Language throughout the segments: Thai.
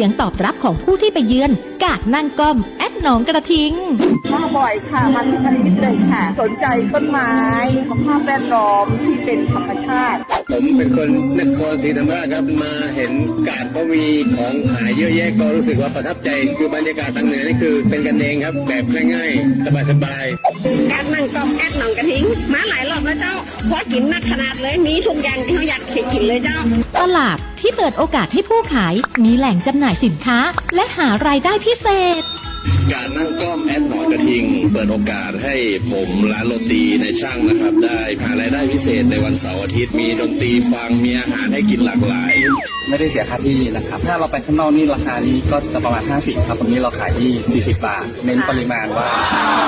สียงตอบรับของผู้ที่ไปเยือนกาดนั่งก้อมหนองกระทิงมาบ่อยค่ะมาที่อาทิตย์เลยค่ะสนใจต้นไม้สภาพแวดล้อมที่เป็นธรรมชาติผมเป็นคนนครศรีธรรมราชครับมาเห็นกาดก็มีของขายเยอะแยะก็รู้สึกว่าประทับใจคือบรรยากาศทางเหนือนี่คือเป็นกันเองครับแบบง่ายๆสบายๆกาดนั่งก้อมหนองกระทิงมาหลายรอบแล้วเจ้าเพราะกินนักขนาดเลยมีทุกอย่างที่เขาอยากกินเลยเจ้าตลาดที่เปิดโอกาสให้ผู้ขายมีแหล่งจำหน่ายสินค้าและหารายได้พิเศษการนั่งก้อมหนองกระทิงเปิดโอกาสให้ผมร้านโรตีในช่างนะครับได้หารายได้พิเศษในวันเสาร์อาทิตย์มีดนตรีฟังมีอาหารให้กินหลากหลายไม่ได้เสียค่าที่นะครับถ้าเราไปข้างนอกนี่ราคานี้ก็จะประมาณ50ครับตรงนี้เราขายที่40 บาทเน้นปริมาณว่า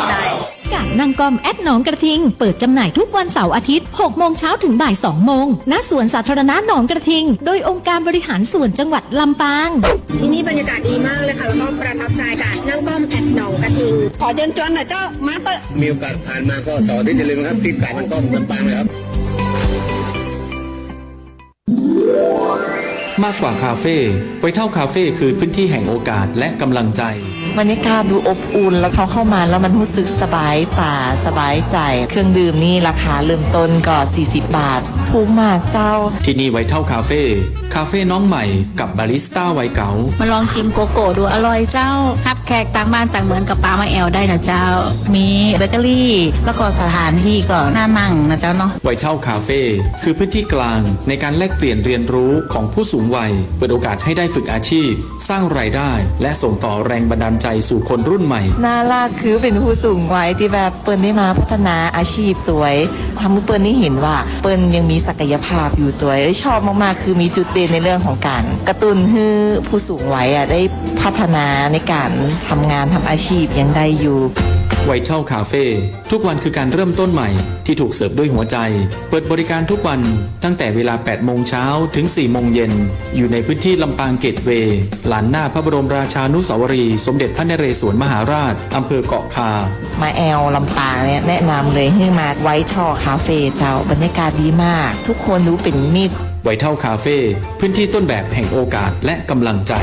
ใช่กาดนั่งก้อมหนองกระทิงเปิดจำหน่ายทุกวันเสาร์อาทิตย์6 โมงเช้าถึงบ่าย 2 โมงณสวนสาธารณะหนองกระทิงโดยองค์การบริหารส่วนจังหวัดลำปางที่นี่บรรยากาศดีมากเลยค่ะแล้วก็ประทับใจกาดนั่งก้อมหนองกระทิงขอเชิญชวนหน่อยเจ้ามาเปิดมีโอกาสผ่านมาก็เสาร์ที่จะลืมครับที่กาดนั่งก้อมลำปางนะครับมากกว่าคาเฟ่ไวท์เท่าคาเฟ่คือพื้นที่แห่งโอกาสและกำลังใจบรรยากาศดูอบอุ่นแล้วเขาเข้ามาแล้วมันรู้สึกสบายตาสบายใจเครื่องดื่มนี่ราคาเริ่มต้นก็40 บาทถูกมากเจ้าที่นี่ไวท์เท่าคาเฟ่น้องใหม่กับบาริสต้าวัยเก๋ามาลองชิมโกโก้ดูอร่อยเจ้าครับแขกต่างบ้านต่างเมืองกับปลามาแอลได้นะเจ้ามีเบเกอรี่แล้วก็สถานที่ก็น่านั่งนะเจ้าเนาะไวท์เท่าคาเฟ่คือพื้นที่กลางในการแลกเปลี่ยนเรียนรู้ของผู้สูงวัยเปิดโอกาสให้ได้ฝึกอาชีพสร้างรายได้และส่งต่อแรงบันดาลใจสู่คนรุ่นใหม่น่ารักคือเป็นผู้สูงวัยที่แบบเปิ้ลได้มาพัฒนาอาชีพสวยทำให้เปิ้ลนี่เห็นว่าเปิ้ลยังมีศักยภาพอยู่สวยชอบมากๆคือมีจุดเด่นในเรื่องของการกระตุ้นให้ผู้สูงวัยได้พัฒนาในการทำงานทำอาชีพยังได้อยู่ไวท์เท่าคาเฟ่ทุกวันคือการเริ่มต้นใหม่ที่ถูกเสิร์ฟด้วยหัวใจเปิดบริการทุกวันตั้งแต่เวลา 8 โมงเช้าถึง 4 โมงเย็นอยู่ในพื้นที่ลำปางเกตเวย์ลานหน้าพระบรมราชานุสาวรีย์สมเด็จพระนเรศวรมหาราชอำเภอเกาะคามาแอลลำปางเนี่ยแนะนำเลยให้มาไวท์เท่าคาเฟ่เจ้าบรรยากาศดีมากทุกคนรู้เป็นมิตรไวท์เท่าคาเฟ่พื้นที่ต้นแบบแห่งโอกาสและกำลังใจ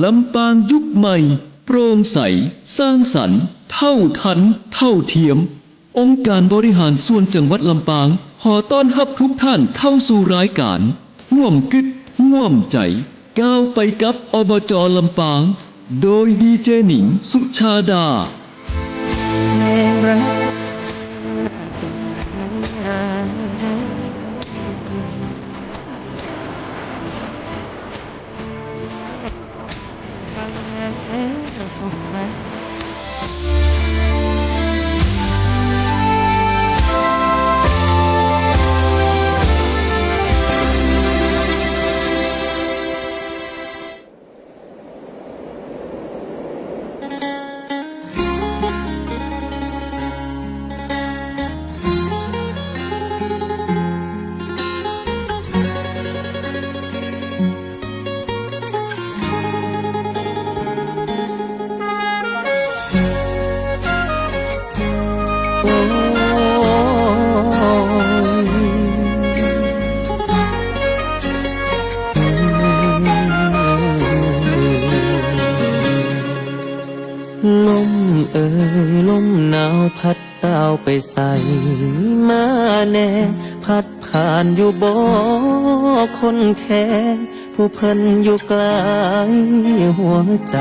ลำปางยุคใหม่โปร่งใสสร้างสรรค์เท่าทันเท่าเทียมองค์การบริหารส่วนจังหวัดลำปางขอต้อนรับทุกท่านเข้าสู่รายการร่วมกึศร่วมใจก้าวไปกับอบจ.ลำปางโดยดีเจหนิงสุชาดาลมลมหนาวพัดเต้าไปใส่มาแน่พัดผ่านอยู่บ่คนแค่ผู้เพิ่นอยู่ไกลหัวใจ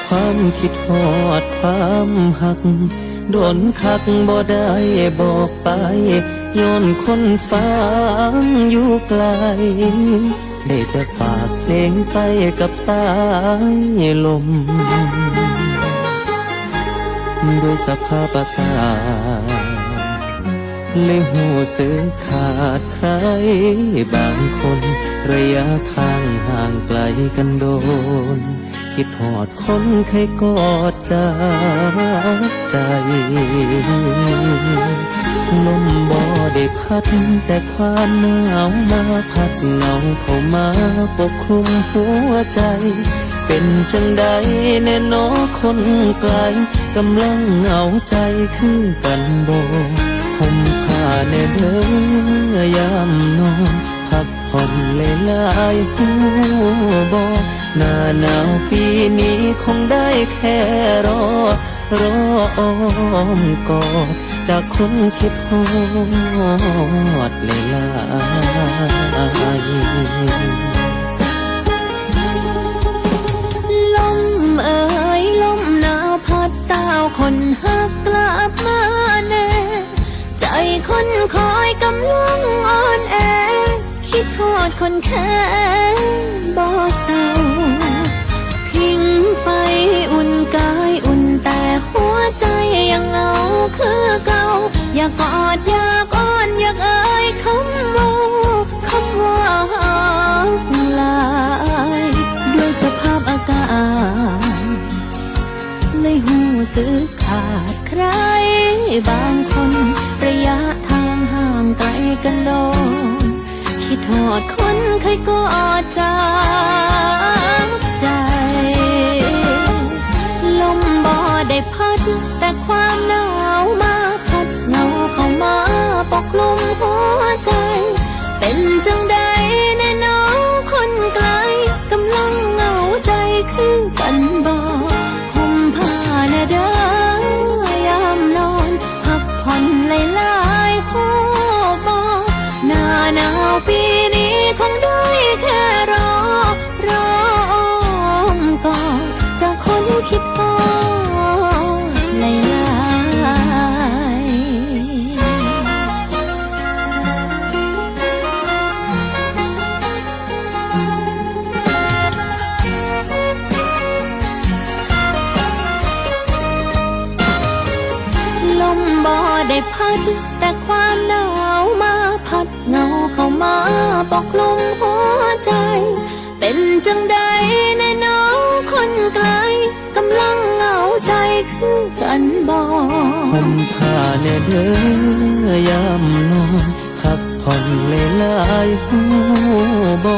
ความคิดฮอดความหักโดนคักบ่ได้บอกไปย้อนคนฟังอยู่ไกลได้แต่ฝากเพลงไปกับสายลมด้วยสภาพอากาศเลยหูสึกขาดใครบางคนระยะทางห่างไกลกันโดน คิดหอดคนเคยกอดจากใจลมบ่ได้พัดแต่ความหนาวมาพัดเงาเข้ามาปกคลุมหัวใจเป็นจังใดแน่นอคนไกลกำลังเหงาใจคือกันบ่ห่มผ้าแน่เด้อยามนอนพักผ่อนหลายๆหูบ่หน้าหนาวปีนี้คงได้แค่รออ้อมกอดจากคนคิดฮอดหลายลมเอ่ยลมหนาวพัดต้าวคนหักกลับมาแน่ใจคนคอยกำลังอ่อนแอคิดทอดคนแค่บ่เศร้าพิงไฟอุ่นกายอุ่นแต่หัวใจยังเหงาคือเก่าอยากกอดอยากอ้อนอยากเอ่ยคำว่าลายด้วยสภาพอากาศเลยหูสึกขาดใครบางคนระยะทางห่างไกลกันโดนคิดหอดคนเคยกอดจากใจลมบ่ได้พัดแต่ความหนาวมาพัดเงาเข้ามาปกคลุมหัวใจเป็นจังใดแน่น้องคนไกลกำลังเหงาใจคือกันบ่ห่มผ้าแน่เด้อยามนอนพักผ่อนหลายๆหัวบ่หน้าหนาวปีนี้คงได้แค่รออ้อมกอดจากคนคิดฮอดหลายลมบ่ได้พัดแต่ความหนาวมาพัดเงาเข้ามาปกคลุมหัวใจเป็นจังใดแน่น้องคนไกลกำลังเหงาใจคือกันบ่ห่มผ้าแน่เด้อยามนอนพักผ่อนหลายๆหูบ่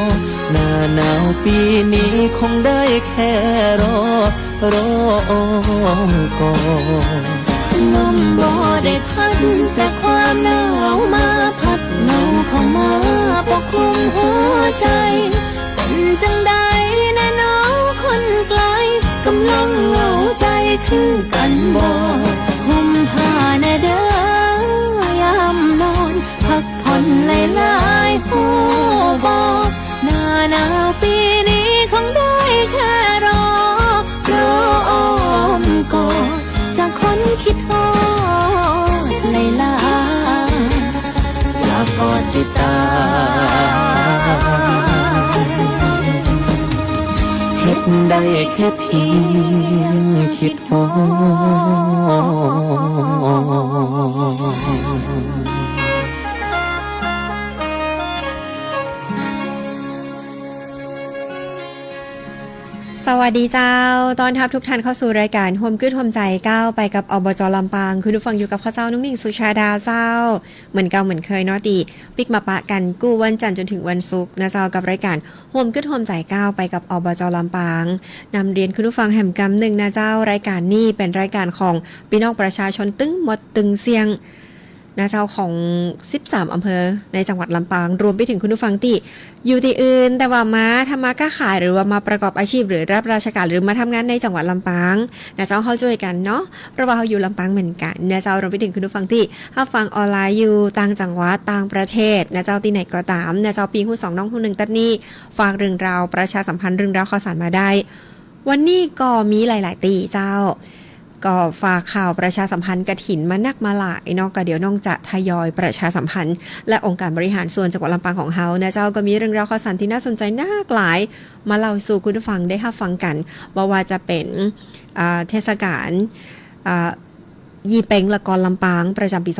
หน้าหนาวปีนี้คงได้แค่รออ้อมกอดลมบ่ได้พัดแต่ความหนาวมาพัดเงาเข้ามาปกคลุมหัวใจเป็นจังใดแน่น้องคนไกลกำลังเหงาใจคือกันบ่ห่มผ้าแน่เด้อยามนอนพักผ่อนหลายๆหัวบ่หน้าหนาวปีนี้คงได้แค่รออ้อมกอดจากคนคิดฮอดหลายๆแล้วก็สิตายเฮ็ดได้แค่เพียงคิดฮอด สวัสดีเจ้าตอนทับทุกท่านเข้าสู่รายการโฮมกึดโฮมใจก้าวไปกับอบจ.ลำปางคุณผู้ฟังอยู่กับข้าเจ้านุ่งนิ่งสุชาดาเจ้าเหมือนเก่าเหมือนเคยเนาะตีปิกมาปะกันกู้วันจันทร์จนถึงวันศุกร์นะเจ้ากับรายการโฮมกึดโฮมใจก้าวไปกับอบจ.ลำปางนำเรียนคุณผู้ฟังแห่มกำหนึ่งนะเจ้ารายการนี้เป็นรายการของพี่น้องประชาชนตึ้งหมดตึงเสียงนะเจ้าของ13อำเภอในจังหวัดลำปางรวมไปถึงคุณผู้ฟังที่อยู่ที่อื่นแต่ว่ามาทำมาค้าขายหรือว่ามาประกอบอาชีพหรือรับราชการหรือมาทำงานในจังหวัดลำปางนะเจ้าเข้าช่วยกันเนาะเพราะว่าเขาอยู่ลำปางเหมือนกันนะเจ้ารวมไปถึงคุณผู้ฟังที่ถ้าฟังออนไลน์อยู่ต่างจังหวัดต่างประเทศนะเจ้าที่ไหนก็ตามนะเจ้าปีหู2น้องหู1ตัดนี้ฝากเรื่องราวประชาสัมพันธ์เรื่องราวข่าวสารมาได้วันนี้ก็มีหลายๆตีเจ้าก็ฝากข่าวประชาสัมพันธ์กฐินมานักมาหลายเนาะก็เดี๋ยวน้องจะทยอยประชาสัมพันธ์และองค์การบริหารส่วนจังหวัดลำปางของเฮานะเจ้าก็มีเรื่องราวข่าวสารที่น่าสนใจน่าหลายมาเล่าสู่คุณผู้ฟังได้รับฟังกันว่าจะเป็นเทศกาล ยี่เป็งละกรลำปางประจำปี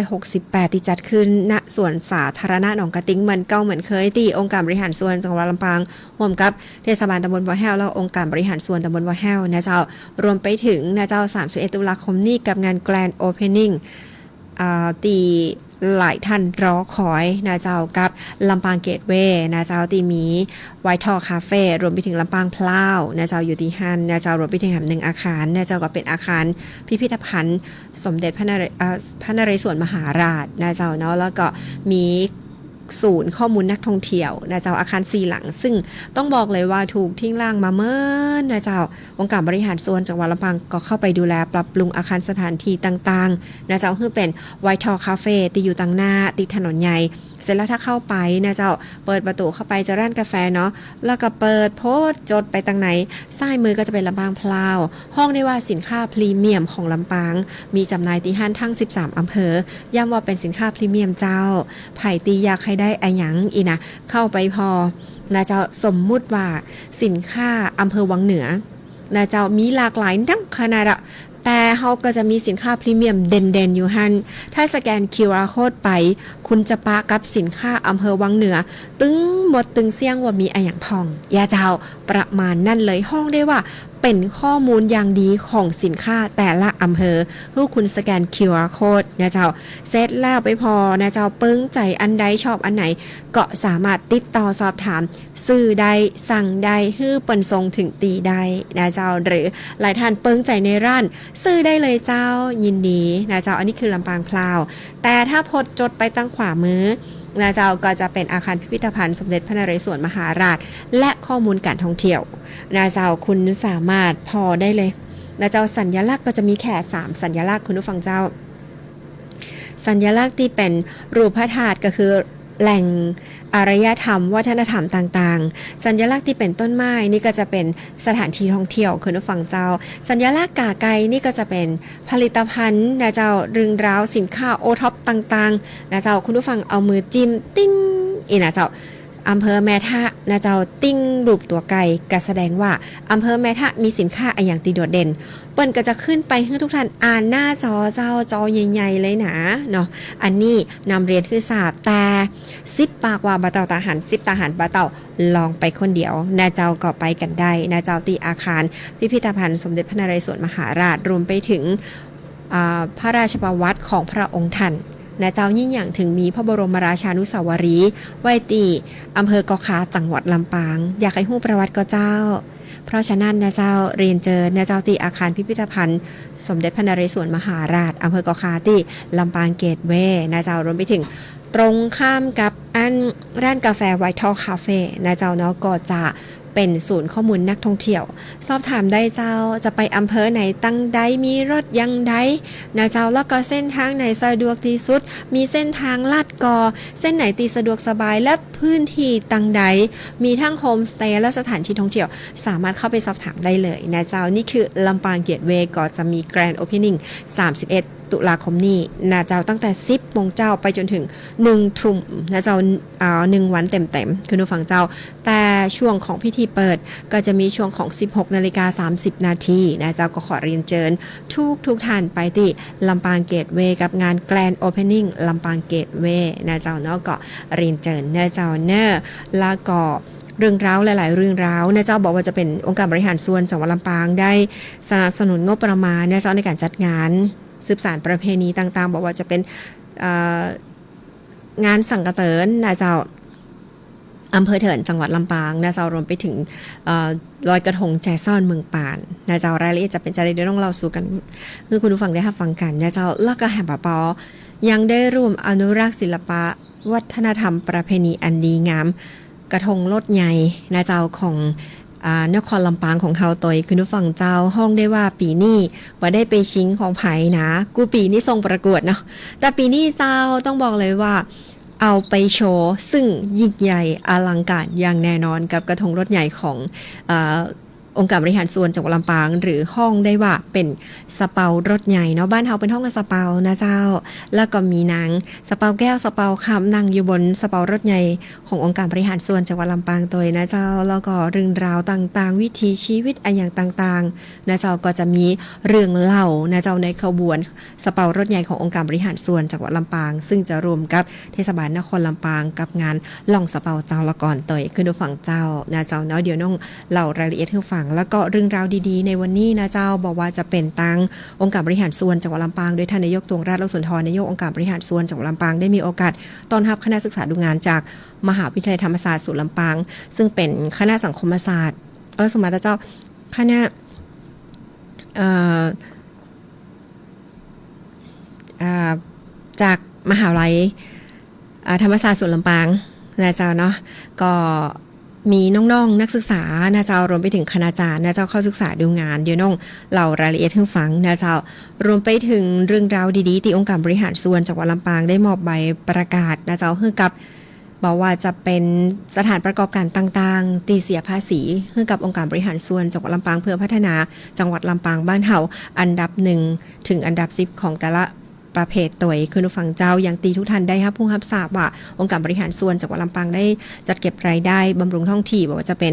2568 ที่จัดขึ้นณสวนสาธารณะหนองกระติ้งเหมือนเก่าเหมือนเคยที่องค์การบริหารส่วนจังหวัดลำปางร่วมกับเทศบาลตำบลบ่อแห้วและองค์การบริหารส่วนตำบลบ่อแห้วนะเจ้ารวมไปถึงนะเจ้า31 ตุลาคมนี้กับงาน Grand Opening ตีหลายท่านรอคอยนะเจ้ากับลำปางเกตเวย์นะเจ้าตีมีไวท์ทอลคาเฟ่รวมไปถึงลำปางพล้าวนะเจ้าอยู่ที่ฮันนะเจ้ารวมไปถึงแห่งหนึ่งอาคารนะเจ้าก็เป็นอาคารพิพิธภัณฑ์สมเด็จพระนเรศวรมหาราชนะเจ้าเนาะแล้วก็มีศูนย์ข้อมูลนักท่องเที่ยวนะเจ้าอาคาร4หลังซึ่งต้องบอกเลยว่าถูกทิ้งร้างมาเมื่อนะเจ้าองค์การบริหารส่วนจังหวัดลำปางก็เข้าไปดูแลปรับปรุงอาคารสถานที่ต่างๆนะเจ้าคือเป็นไวท์ทอลคาเฟ่ที่อยู่ตั้งหน้าติดถนนใหญ่เสร็จแล้วถ้าเข้าไปนะเจ้าเปิดประตูเข้าไปจะร้านกาแฟเนาะแล้วก็เปิดโพสต์จดไปทางไหนซ้ายมือก็จะเป็นลำปางพลาวห้องได้ว่าสินค้าพรีเมียมของลำปางมีจำหน่ายที่ห้างทั้ง13อำเภอย้ำว่าเป็นสินค้าพรีเมียมเจ้าไผ่ตีอยากให้ได้ไอหยังอีนะเข้าไปพอนะเจ้าสมมุติว่าสินค้าอำเภอวังเหนือนะเจ้ามีหลากหลายนักขนาดอะแต่เขาก็จะมีสินค้าพรีเมียมเด่นๆอยู่ฮันถ้าสแกน QR Code ไปคุณจะปะกับสินค้าอำเภอวังเหนือตึงหมดตึงเสี่ยงว่ามีอะไรอย่างพองยาเจ้าประมาณนั่นเลยห้องได้ว่าเป็นข้อมูลอย่างดีของสินค้าแต่ละอำเภอเพื่อคุณสแกน QR Code นะเจ้าเสร็จแล้วไปพอนะเจ้าปึ้งใจอันใดชอบอันไหนก็สามารถติดต่อสอบถามซื้อได้สั่งได้ฮื้อเปิ้นทรงถึงตีได้นะเจ้าหรือหลายท่านปึ้งใจในร้านซื้อได้เลยเจ้ายินดีนะเจ้าอันนี้คือลำปางพลาวแต่ถ้าพดจดไปตั้งขวามือนะเจ้าก็จะเป็นอาคารพิพิธภัณฑ์สมเด็จพระนเรศวรมหาราชและข้อมูลการท่องเที่ยวนะเจ้าคุณสามารถพอได้เลยนะเจ้าสัญลักษณ์ก็จะมีแค่3สัญลักษณ์คุณผู้ฟังเจ้าสัญลักษณ์ที่เป็นรูปพระธาตุก็คือแหล่งอารยธรรมวัฒนธรรมต่างๆสัญลักษณ์ที่เป็นต้นไม้นี่ก็จะเป็นสถานที่ท่องเที่ยวคุณผู้ฟังเจ้าสัญลักษณ์กาไก่นี่ก็จะเป็นผลิตภัณฑ์นะเจ้าเรื่องราวสินค้าโอท็อปต่างๆนะเจ้าคุณผู้ฟังเอามือจิ้มติ้งอีนะเจ้าอำเภอแม่ทะนะเจ้าติ้งรูปตัวไก่ก็แสดงว่าอำเภอแม่ทะมีสินค้าอย่างตีโดดเด่นเปิ้นก็จะขึ้นไปให้ทุกท่านอ่านหน้าจอเจ้าจอใหญ่ๆเลยนะเนาะอันนี้นำเรียนคือทราบแต่10ปากว่าบะเต่าตาหัน10ตาหันบะเต่าลองไปคนเดียวนะเจ้าก็ไปกันได้นะเจ้าตีอาคารพิพิธภัณฑ์สมเด็จพระนเรศวรมหาราชรวมไปถึงพระราชประวัติของพระองค์ท่านนะเจ้ายิ่งอย่างถึงมีพระบรมราชานุสาวรีย์ไว้ที่อำเภอกอคาจังหวัดลำปางอยากให้ฮู้ประวัติก็เจ้าเพราะฉะนั้นนะเจ้าเรียนเจอนะเจ้าที่อาคารพิพิธภัณฑ์สมเด็จพระนเรศวรมหาราชอำเภอกอคาที่ลำปางเกตเวย์นะเจ้ารวมไปถึงตรงข้ามกับร้านกาแฟไวท์ทอลคาเฟ่นะเจ้าเนาะก็จะเป็นศูนย์ข้อมูลนักท่องเที่ยวสอบถามได้เจ้าจะไปอำเภอไหนตั้งใดมีรถยังใดนะเจ้าแล้วก็เส้นทางไหนสะดวกที่สุดมีเส้นทางลาดกอเส้นไหนตีสะดวกสบายและพื้นที่ตั้งใดมีทั้งโฮมสเตย์และสถานที่ท่องเที่ยวสามารถเข้าไปสอบถามได้เลยนะเจ้านี่คือลำปางเกตเวย์ก็จะมี Grand Opening 31 ตุลาคมนี้นะเจ้าตั้งแต่10โมงเจ้าไปจนถึง1 ทุ่มนะเจ้า1 วันเต็มๆคุณผู้ฟังเจ้าแต่ช่วงของพิธีเปิดก็จะมีช่วงของ 16:30 นาทีนะเจ้าก็ขอเรียนเชิญทุกท่านไปที่ลำปางเกตเวย์กับงาน Grand Opening ลำปางเกตเวย์นะเจ้าเนาะก็เรียนเชิญนะเจ้าเนอะแล้วก็เรื่องราวหลายๆเรื่องราวนะเจ้าบอกว่าจะเป็นองค์การบริหารส่วนจังหวัดลำปางได้สนับสนุนงบประมาณนะเจ้าในการจัดงานสืบสานประเพณีต่างๆบอกว่าจะเป็นงานสังกะเตินนะเจ้าอำเภอเถินจังหวัดลำปางนะเจ้ารวมไปถึงลอยกระทงแจซ่อนเมืองปานนะเจ้ารายละเอียดจะเป็นจะได้เดี๋ยวต้องเราสู่กันคือคุณผู้ฟังได้รับฟังกันนะเจ้าแล้วก็แห่งปะปอยังได้ร่วมอนุรักษ์ศิลปะวัฒนธรรมประเพณีอันดีงามกระทงรถใหญ่นะเจ้าของนครลำปางของเฮาตอยคุณผู้ฟังเจ้าห้องได้ว่าปีนี้ว่าได้ไปชิงของไผ่นะกูปีนี้ทรงประกวดเนาะแต่ปีนี้เจ้าต้องบอกเลยว่าเอาไปโชว์ซึ่งยิ่งใหญ่อลังการอย่างแน่นอนกับกระทงรถใหญ่ของ องค์การบริหารส่วนจังหวัดลำปางหรือห้องได้ว่าเป็นสเปารถใหญ่เนาะบ้านเฮาเป็นห้องสเปานะเจ้าแล้วก็มีนางสเปาแก้วสเปาคำนั่งอยู่บนสเปารถใหญ่ขององค์การบริหารส่วนจังหวัดลำปางตัวนะเจ้าแล้วก็เรื่องราวต่างๆวิถีชีวิตอันอย่างต่างๆนะเจ้าก็จะมีเรื่องเล่านะเจ้าในขบวนสเปารถใหญ่ขององค์การบริหารส่วนจังหวัดลำปางซึ่งจะรวมกับเทศบาลนครลำปางกับงานล่องสเปาเจ้าละก่อนตัวขึ้นดูฝั่งเจ้านะเจ้าเนาะเดี๋ยวน้องเล่ารายละเอียดให้ฟังแล้วก็เรื่องราวดีๆในวันนี้นะเจ้าบอกว่าจะเป็นตังองค์การบริหารส่วนจังหวัดลำปางโดยท่านนายกตวงราชโลกสุนทรนายกองค์การบริหารส่วนจังหวัดลำปางได้มีโอกาสต้อนรับคณะศึกษาดูงานจากมหาวิทยาลัยธรรมศาสตร์ศูนย์ลำปางซึ่งเป็นคณะสังคมศาสตร์สมมาตรเจ้าคณะจากมหาวิทยาลัยธรรมศาสตร์ศูนย์ลำปางนะเจ้าเนาะก็มีน้องๆนักศึกษานะเจ้ารวมไปถึงคณาจารย์นะเจ้าเข้าศึกษาดูงานเดี๋ยวน้องเล่ารายละเอียดให้ฟังนะเจ้ารวมไปถึงเรื่องราวดีๆที่องค์การบริหารส่วนจังหวัดลำปางได้มอบใบประกาศนะเจ้าให้กับบอกว่าจะเป็นสถานประกอบการต่างๆตีเสียภาษีให้กับองค์การบริหารส่วนจังหวัดลำปางเพื่อพัฒนาจังหวัดลำปางบ้านเฮาอันดับ1ถึงอันดับ10ของแต่ละประเภทตัวคือผู้ฟังเจ้าอย่างตีทุกท่านได้ครับผู้รับทราบว่าองค์การบริหารส่วนจังหวัดลำปางได้จัดเก็บรายได้บำรุงท้องที่บอกว่าจะเป็น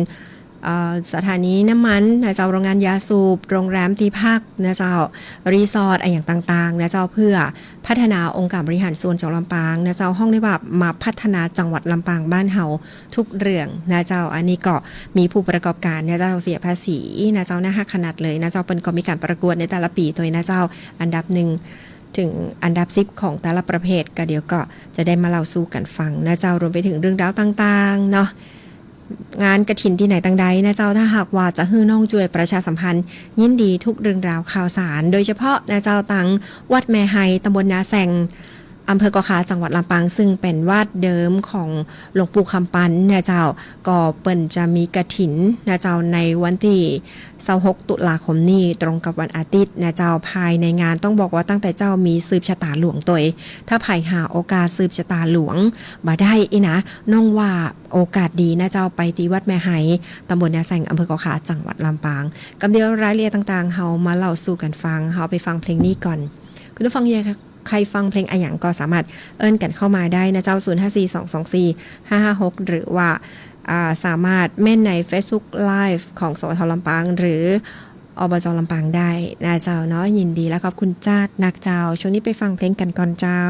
สถานีน้ำมันนะเจ้าโรงงานยาสูบโรงแรมที่พักนะเจ้ารีสอร์ทอะไรอย่างต่างๆนะเจ้าเพื่อพัฒนาองค์การบริหารส่วนจังหวัดลำปางนะเจ้าห้องได้ว่ามาพัฒนาจังหวัดลำปางบ้านเฮาทุกเรื่องนะเจ้าอันนี้ก็มีผู้ประกอบการนะเจ้าเสียภาษีนะเจ้าหน้าขนาดเลยนะเจ้าเป็นก็มีการประกวดในแต่ละปีตัวนะเจ้าอันดับ1ถึงอันดับ10ของแต่ละประเภทก็เดี๋ยวก็จะได้มาเล่าสู่กันฟังนะเจ้ารวมไปถึงเรื่องราวต่างๆเนาะงานกฐินที่ไหนต่างใดนะเจ้าถ้าหากว่าจะฮื้อน้องช่วยประชาสัมพันธ์ยินดีทุกเรื่องราวข่าวสารโดยเฉพาะนะเจ้าตังวัดแม่ไฮตำบลนาแซงอำเภอกอขาจังหวัดลำปางซึ่งเป็นวัดเดิมของหลวงปู่คำปันนะเจ้าก็เปิ่นจะมีกฐินนะเจ้าในวันที่26ตุลาคมนี้ตรงกับวันอาทิตย์นะเจ้าภายในงานต้องบอกว่าตั้งแต่เจ้ามีสืบชะตาหลวงตัวถ้าภายหาโอกาสสืบชะตาหลวงบ่ได้อีนะน้องว่าโอกาสดีนะเจ้าไปที่วัดแม่ไฮตำบลนาแซงอำเภอกอขาจังหวัดลำปางกับเดียวรายละเอียดต่างๆเฮามาเล่าสู่กันฟังเฮาไปฟังเพลงนี้ก่อนคุณผู้ฟังใครฟังเพลงอะหยังก็สามารถเอิ้นกันเข้ามาได้นะเจ้า0542245556หรือว่าสามารถเม่นใน Facebook Live ของสวทลำปางหรืออบจลำปางได้นะเจ้าเนาะยินดีแล้วขอบคุณจ้านักเจ้าช่วงนี้ไปฟังเพลงกันก่อนเจ้า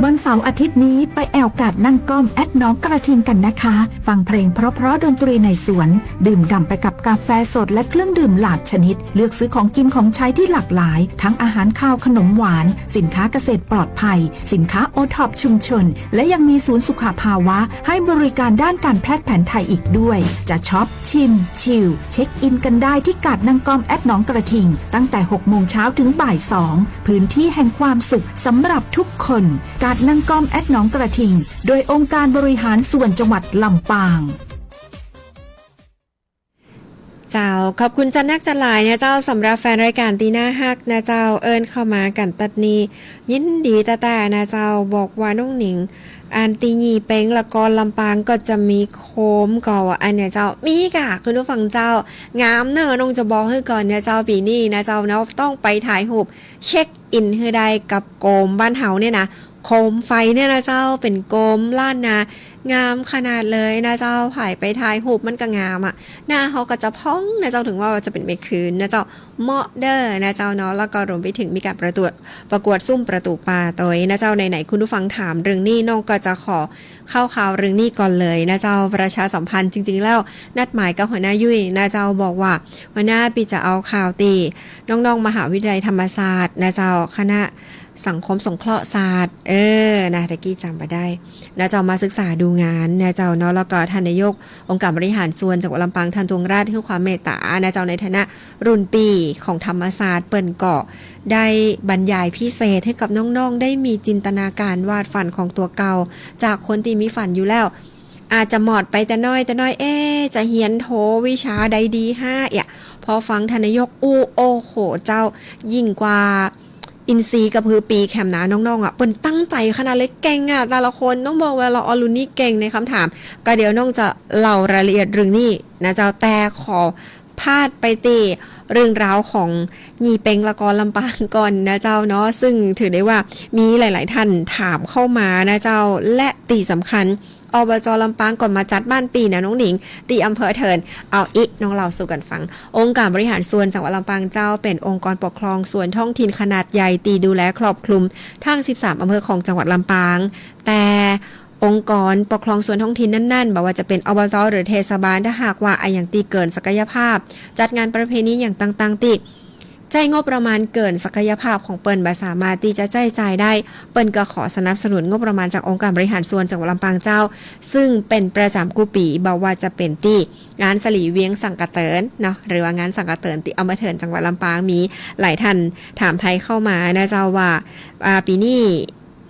วันเสาร์อาทิตย์นี้ไปแอวกาดนั่งก้อมแอดน้องกระทิงกันนะคะฟังเพลงเพราะๆดนตรีในสวนดื่มด่ำไปกับกาแฟสดและเครื่องดื่มหลากชนิดเลือกซื้อของกินของใช้ที่หลากหลายทั้งอาหารข้าวขนมหวานสินค้าเกษตรปลอดภัยสินค้าโอท็อปชุมชนและยังมีศูนย์สุขภาวะให้บริการด้านการแพทย์แผนไทยอีกด้วยจะช็อปชิมชิลเช็คอินกันได้ที่กาดนั่งก้อมแอดน้องกระทิงตั้งแต่ 6 โมงเช้าถึงบ่าย 2พื้นที่แห่งความสุขสำหรับทุกคนกาดนั่งก้อมแอดน้องกระทิงโดยองค์การบริหารส่วนจังหวัดลำปางเจ้าขอบคุณจันนักจันหลายนะเจ้าสำหรับแฟนรายการตีหน้าฮักนะเจ้าเอิญเข้ามากันตัดนี้ยินดีแต่นะเจ้าบอกว่าน้องหนิงอันตีนีเป้งละกรลำปางก็จะมีโคมก่ออันเนี่ยเจ้ามีกะคุณผู้ฟังเจ้างามเนอะน้องจะบอกให้ก่อนเนี่ยเจ้าปีนี้นะเจ้าเนาะต้องไปถ่ายรูปเช็คอินให้ได้กับโกมบ้านเฮาเนี่ยนะโคมไฟเนี่ยนะเจ้าเป็นโกมล้านนางามขนาดเลยนะเจ้าถ่ายไปถ่ายรูปมันก็งามอ่ะหน้าเขาก็จะพ้องนะเจ้าถึงว่าจะเป็นเมคืนนะเจ้าเหมาะเด้อนะเจ้าเนาะแล้วก็รวมไปถึงมีการประกวดซุ่มประตูปลาตัวนะเจ้าไหนๆคุณผู้ฟังถามเรื่องนี้น้องก็จะขอเข้าข่าวเรื่องนี้ก่อนเลยนะเจ้าประชาสัมพันธ์จริงๆแล้วนัดหมายกับหัวหน้ายุ้ยนะเจ้าบอกว่าหัวหน้าปีจะเอาข่าวตีน้องๆมหาวิทยาลัยธรรมศาสตร์นะเจ้าคณะสังคมสงเคราะห์ศาสตร์นะตะกี้จำมาได้นะเจ้ามาศึกษาดูงานนะเจ้าเนาะแล้วก็ท่านนายกองค์การบริหารส่วนจังหวัดลำปางท่านทวงราชให้ความเมตตานะเจ้าในฐานะรุ่นปีของธรรมศาสตร์เปิ่นเกาะได้บรรยายพิเศษให้กับน้องๆได้มีจินตนาการวาดฝันของตัวเก่าจากคนที่มีฝันอยู่แล้วอาจจะหมอดไปแต่น้อยจะเฮียนโทวิชาใดดีพอฟังท่านนายกโอ้โหเจ้ายิ่งกว่าอินซีกับพือปีแคมนะน้องๆเปิ้นตั้งใจขนาดเล็กเก่งแต่ละคนต้องบอกว่าเราออรุนี่เก่งในคำถามก็เดี๋ยวน้องจะเล่ารายละเอียดเรื่องนี้นะเจ้าแต่ขอพาดไปตีเรื่องราวของညီเป็งละกรลำปางก่อนนะเจ้าเนาะซึ่งถือได้ว่ามีหลายๆท่านถามเข้ามานะเจ้าและตีสำคัญอบจ.ลำปางก่อนมาจัดบ้านปีนะน้องหนิงตีอำเภอเถินเอาน้องเราสู่กันฟังองค์การบริหารส่วนจังหวัดลำปางเจ้าเป็นองค์กรปกครองส่วนท้องถิ่นขนาดใหญ่ตีดูแลครอบคลุมทั้ง13อำเภอของจังหวัดลำปางแต่องค์กรปกครองส่วนท้องถิ่นนั่นๆบอกว่าจะเป็นอบจ.หรือเทศบาลถ้าหากว่าอย่างตีเกินศักยภาพจัดงานประเพณีอย่างต่างๆตีใช้งบประมาณเกินศักยภาพของเปิ้นบ่สามารถที่จะจ่ายได้เปิ้นก็ขอสนับสนุนงบประมาณจากองค์การบริหารส่วนจังหวัดลำปางเจ้าซึ่งเป็นประจำกุปีบอกว่าจะเป็นที่งานสลีเวียงสังกะเตินเนาะหรือว่างานสังกะเตินที่อำเภอเถินจังหวัดลำปางมีหลายท่านถามไทยเข้ามานะเจ้าว่าปีนี้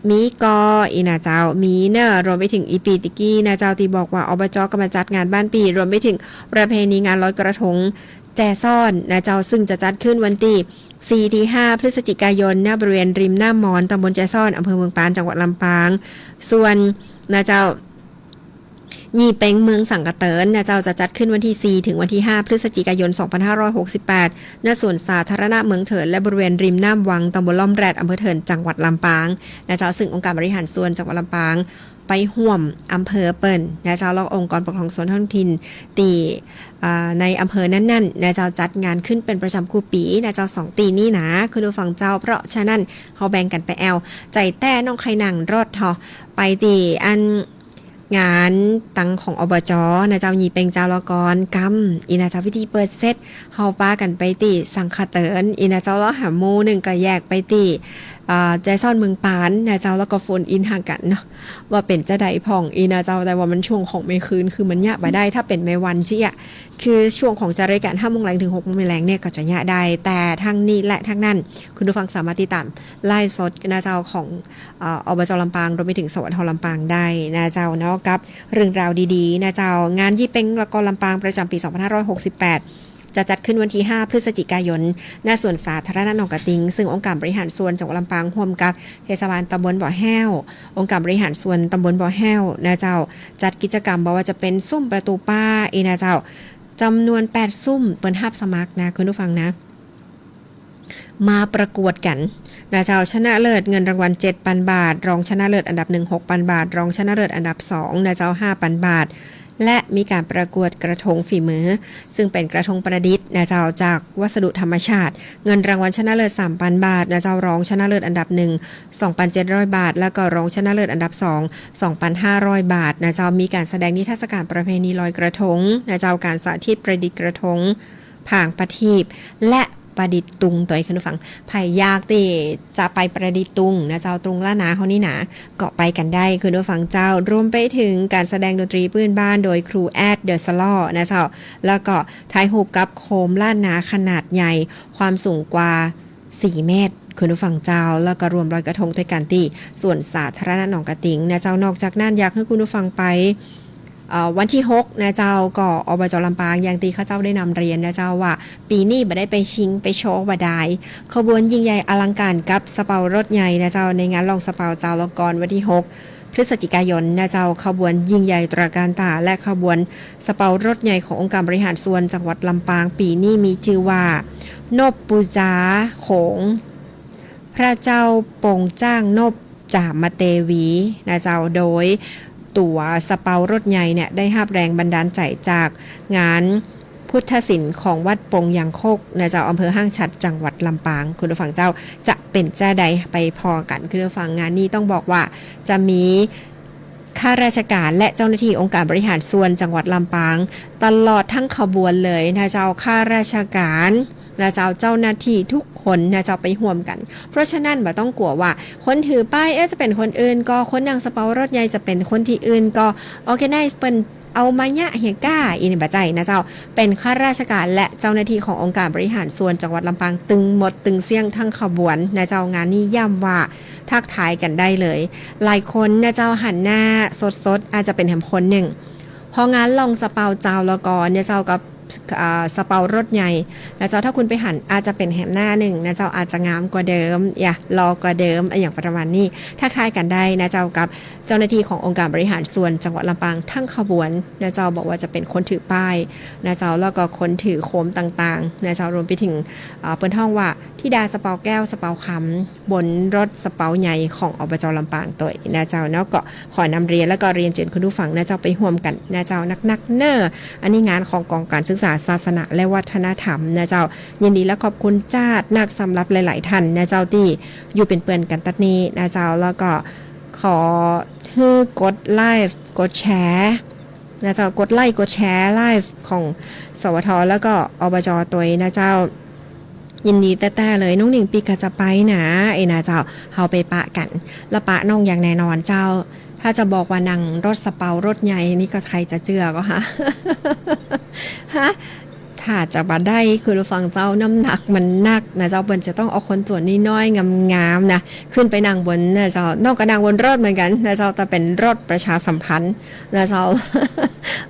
มีก็อีนะเจ้ามีเนอะรวมไปถึงอีปีติกี้นะเจ้าที่บอกว่าอบจ.ก็มาจัดงานบ้านปีรวมไปถึงประเพณีงานลอยกระทงแจซ่อนนะเจ้าซึ่งจะจัดขึ้นวันที่4-5 พฤศจิกายนณบริเวณริมหน้ามอนตำบลแจซ่อนอำเภอเมืองปานจังหวัดลำปางส่วนนะเจ้ายี่เป็งเมืองสังกะเตินนะเจ้าจะจัดขึ้นวันที่4ถึงวันที่5 พฤศจิกายน 2568 ณ สวนสาธารณะเมืองเถินและบริเวณริมน้ำวังตำบลล่อมแรดอำเภอเถินจังหวัดลำปางนะเจ้าซึ่งองค์การบริหารส่วนจังหวัดลำปางไปห่วมอำเภอเปิ่นนะเจ้าแล้วองค์กรปกครองส่วนท้องถิ่นตีในอำเภอนั้นๆนะเจ้าจัดงานขึ้นเป็นประจำคู่ปีนะเจ้า2 ตีนี้นะคุณผู้ฟังเจ้าเพราะฉะนั้นเฮาแบ่งกันไปใจแต่น้องใครหนังรถเฮาไปตีอันงานตังของอบจ.นะเจ้ายีเป็งเจ้าละกรกำอีนะเจ้าพิธีเปิดเซตเฮาป้ากันไปตีสังขเตินอีนะเจ้าละหาหมู่นึงก็แยกไปตีใจซ่อนเมืองปานนะเจ้าแล้วก็โฟนอินห่างกันเนาะว่าเป็นจะได้พ่องอีนะเจ้าแต่ว่ามันช่วงของไม่คืนคือมันยะบ่ได้ถ้าเป็นไม่วันชี้คือช่วงของจะรายการ 5 โมงแรงถึง 6 โมงแรงเนี่ยก็จะยะได้แต่ทั้งนี้และทั้งนั้นคุณผู้ฟังสามารถติดตามไลฟ์สดนะเจ้าของอบจ.ลำปางรวมไปถึงสวรรค์ลำปางได้นะเจ้าเนาะกับเรื่องราวดีๆนะเจ้างานยี่เป็งละกรลำปางประจำปี 2568จะจัดขึ้นวันที่5 พฤศจิกายนณ สวนสาธารณะหนองกระติงซึ่งองค์การบริหารส่วนจังหวัดลำปางร่วมกับเทศบาลตำบลบ่อแห้วองค์การบริหารส่วนตำบลบ่อแห้วนะเจ้าจัดกิจกรรมบอกว่าจะเป็นซุ่มประตูป้านะเจ้าจำนวน8ซุ่มเปิดรับสมัครนะคุณผู้ฟังนะมาประกวดกันนะเจ้าชนะเลิศเงินรางวัล 7,000 บาทรองชนะเลิศอันดับ1 6,000 บาทรองชนะเลิศอันดับ2นะเจ้า 5,000 บาท และมีการประกวดกระทงฝีมือซึ่งเป็นกระทงประดิษฐ์นะเจ้าจากวัสดุธรรมชาติเงินรางวัลชนะเลิศ 3,000 บาทนะเจ้ารองชนะเลิศอันดับ 1 2,700 บาทแล้วก็รองชนะเลิศอันดับ 2 2,500 บาทนะเจ้ามีการแสดงนิทรรศการประเพณีลอยกระทงนะเจ้าการสาธิตประดิษฐ์กระทงผางประทีปและประดิษฐ์ตุงตัวคุณผู้ฟังไผ่ยากที่จะไปประดิษฐ์ตุงนะเจ้าตุงล้านนาเขานี่นะก็ไปกันได้คุณผู้ฟังเจ้ารวมไปถึงการแสดงดนตรีพื้นบ้านโดยครูแอดเดอะสลอนะเจ้าแล้วก็ถ่ายรูปกับโคมล้านนาขนาดใหญ่ความสูงกว่า4 เมตรคุณผู้ฟังเจ้าแล้วก็รวมลอยกระทงด้วยกันที่ส่วนสาธารณะหนองกระติงนะเจ้านอกจากนั้นอยากให้คุณผู้ฟังไปวันที่6นะเจ้าก็อบจลำปางอย่างตีข้าเจ้าได้นำเรียนนะเจ้าว่าปีนี้บ่ได้ไปชิงไปโชว์บ่ได้ขบวนยิ่งใหญ่อลังการกับสเปารถใหญ่นะเจ้าในงานลองสเปาเจ้าละกรวันที่6พฤศจิกายนนะเจ้าขบวนยิ่งใหญ่ตระการตาและขบวนสเปารถใหญ่ขององค์การบริหารส่วนจังหวัดลำปางปีนี้มีชื่อว่านบปูจาโขงพระเจ้าปงจ้างนบจามเตวีนะเจ้าโดยตัวสเปารถใหญ่เนี่ยได้รับแรงบันดาลใจจากงานพุทธศิลป์ของวัดปงยางโคกนะเจ้าอำเภอห้างฉัตรจังหวัดลำปางคุณผู้ฟังเจ้าจะเป็นเจ้าใดไปพอกันคุณผู้ฟังงานนี้ต้องบอกว่าจะมีข้าราชการและเจ้าหน้าที่องค์การบริหารส่วนจังหวัดลำปางตลอดทั้งขบวนเลยนะเจ้าข้าราชการนะเจ้าหน้าที่ทุกคนนะเจ้าไปห่วมกันเพราะฉะนั้นบ่ต้องกลัวว่าคนถือป้ายจะเป็นคนอื่นก็คนนางสเปารถใหญ่จะเป็นคนที่อื่นก็ออร์แกไนซ์เป็นเอามายะเฮก้าอินบัจใจนะเจ้าเป็นข้าราชการและเจ้าหน้าที่ขององค์การบริหารส่วนจังหวัดลำปางตึงหมดตึงเสี่ยงทั้งขบวนนะเจ้างานนี้ย้ำว่าทักทายกันได้เลยหลายคนนะเจ้าหันหน้าสดๆอาจจะเป็นแหมคนหนึ่งพองานลองสเปาเจ้าแล้วก็เนี่ยเจ้ากับสเปารถใหญ่นะเจ้าถ้าคุณไปหันอาจจะเป็นแหมหน้าหนึ่งนะเจ้าอาจจะงามกว่าเดิมรอกว่าเดิมอย่างประมาณนี้ทักทายกันได้นะเจ้ากับเจ้าหน้าที่ขององค์การบริหารส่วนจังหวัดลำปางทั้งขบวนนะเจ้าบอกว่าจะเป็นคนถือป้ายนะเจ้าแล้วก็คนถือโคมต่างๆนะเจ้ารวมไปถึงเปิ้นท่องว่าธิดาสเปาแก้วสเปาคำบนรถสเปาใหญ่ของอบจลำปางตัวนะเจ้าเนาะก็ขอนำเรียนแล้วก็เรียนเชิญคุณผู้ฟังนะเจ้าไปร่วมกันนะเจ้านักเนออันนี้งานของกองการศึกษาศาสนาและวัฒนธรรมนะเจ้ายินดีและขอบคุณจาดนักสำหรับหลายๆท่านนะเจ้าที่อยู่เป็นเพื่อนกันตัดนี้นะเจ้าแล้วก็ขอให้กดไลฟ์กดแชร์นะเจ้ากดไลค์กดแชร์ไลฟ์ของสวทแล้วก็อบจตัวนะเจ้ายินดีแต่เลยน้องหนิงปีกจะไปนะนะเจ้าเฮาไปปะกันแล้วปะน้องอย่างแน่นอนเจ้าถ้าจะบอกว่านั่งรถสเปารถใหญ่นี่ก็ใครจะเชื่อก็ฮะ ฮะถ้าจะมาได้คือฟังเจ้าน้ำหนักมันหนักนะเจ้าเปิ้นจะต้องเอาคนตัวน้อยๆงามๆนะขึ้นไปนั่งบนนะเจ้านอกก็นั่งบนรถเหมือนกันนะเจ้าแต่เป็นรถประชาสัมพันธ์นะเจ้า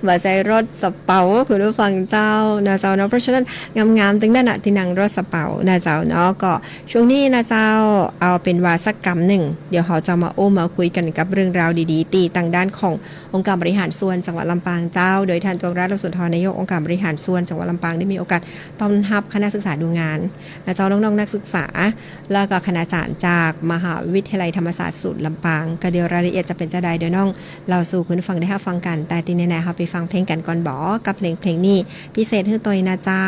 บ่ใจรถสเปาคือฟังเจ้านะเจ้าเนาะเพราะฉะนั้นงามๆตึงนั่นน่ะที่นั่งรถสเปานะเจ้าเนาะก็ช่วงนี้นะเจ้าเอาเป็นวาสักกรรมหนึ่งเดี๋ยวเราจะมามาคุยกันกับเรื่องราวดีๆตีต่างด้านขององค์การบริหารส่วนจังหวัดลำปางเจ้าโดยท่านจงรัตน์ สุนทรนายกองค์การบริหารส่วนจังหวัดลำปางได้มีโอกาสต้อนรับคณะศึกษาดูงานนะเจ้าน้องๆนักศึกษาแล้วก็คณาจารย์จากมหาวิทยาลัยธรรมศาสตร์ศูนย์ลำปางก็เดี๋ยวรายละเอียดจะเป็นจะใดเดี๋ยวน้องเราสู่คุณฟังได้รับฟังกันแต่ที่แน่ๆเราไปฟังเพลงกันก่อนบ่กับเพลงนี้พิเศษให้ตัวนะเจ้า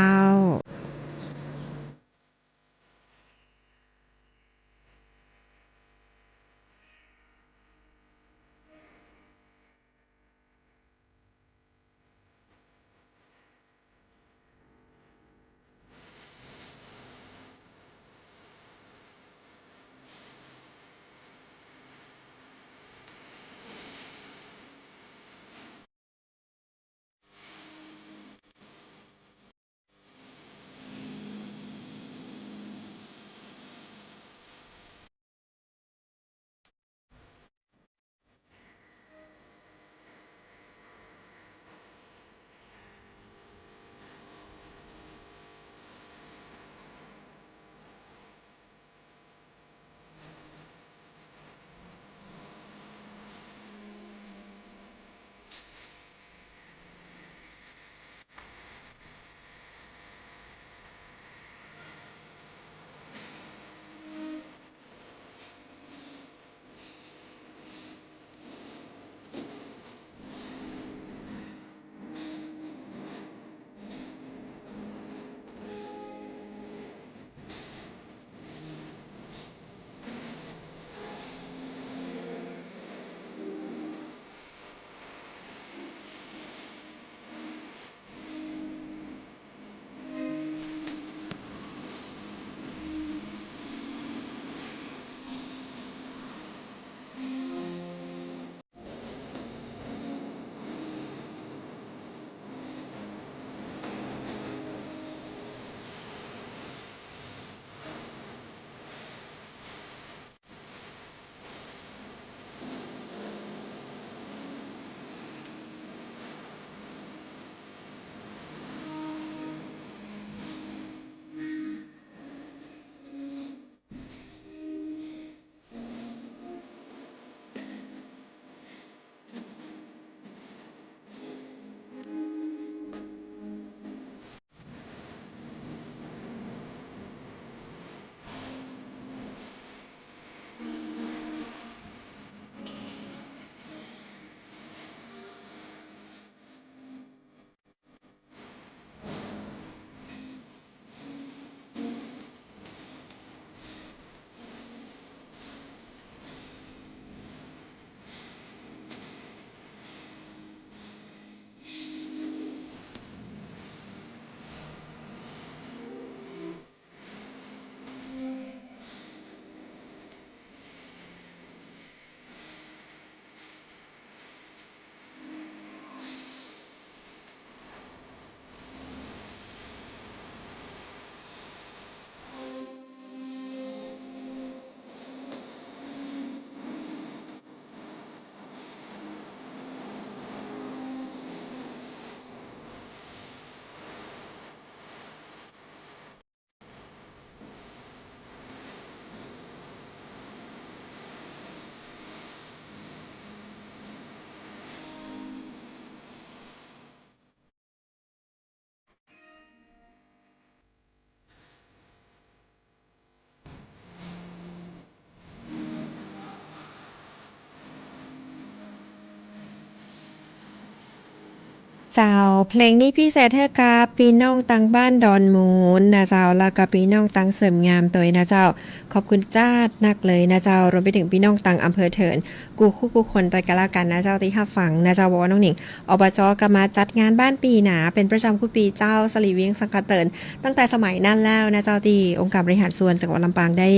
เจ้าเพลงนี้พี่เศษเทกาพี่น้องตังบ้านดอนมูนนะเจ้าแล้วก็พี่น้องตังเสริมงามตัวนะเจ้าขอบคุณจ้านักเลยนะเจ้ารวมไปถึงพี่น้องตังอำเภอเถินกูคู่กูคนตัวกันละกันนะเจ้าที่ห้าฝังนะเจ้าบอกว่าน้องหนิงอบจ.ก็มาจัดงานบ้านปีหนาเป็นประจำคู่ปีเจ้าสลีเวียงสังกะเตินตั้งแต่สมัยนั้นแล้วนะเจ้าที่องค์การบริหารส่วนจังหวัดลำปางได้